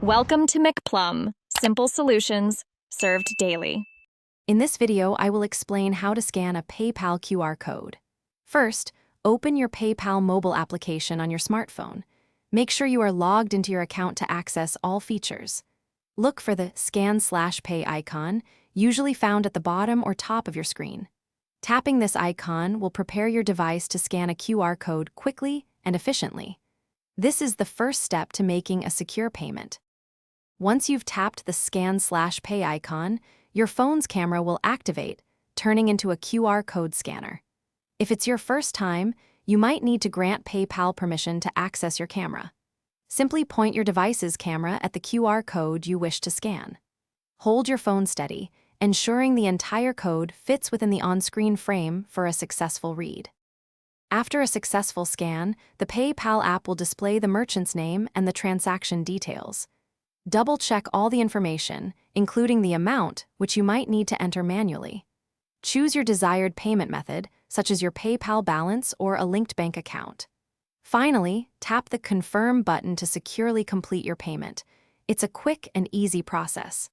Welcome to McPlum, simple solutions served daily. In this video, I will explain how to scan a PayPal QR code. First, open your PayPal mobile application on your smartphone. Make sure you are logged into your account to access all features. Look for the Scan/Pay icon, usually found at the bottom or top of your screen. Tapping this icon will prepare your device to scan a QR code quickly and efficiently. This is the first step to making a secure payment. Once you've tapped the Scan/Pay icon, your phone's camera will activate, turning into a QR code scanner. If it's your first time, you might need to grant PayPal permission to access your camera. Simply point your device's camera at the QR code you wish to scan. Hold your phone steady, ensuring the entire code fits within the on-screen frame for a successful read. After a successful scan, the PayPal app will display the merchant's name and the transaction details. Double-check all the information, including the amount, which you might need to enter manually. Choose your desired payment method, such as your PayPal balance or a linked bank account. Finally, tap the Confirm button to securely complete your payment. It's a quick and easy process.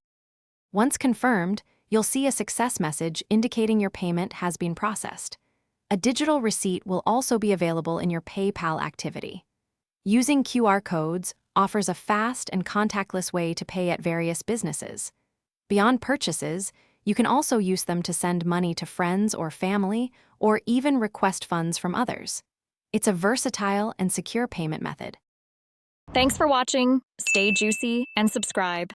Once confirmed, you'll see a success message indicating your payment has been processed. A digital receipt will also be available in your PayPal activity. Using QR codes offers a fast and contactless way to pay at various businesses. Beyond purchases, you can also use them to send money to friends or family, or even request funds from others. It's a versatile and secure payment method. Thanks for watching. Stay juicy and subscribe.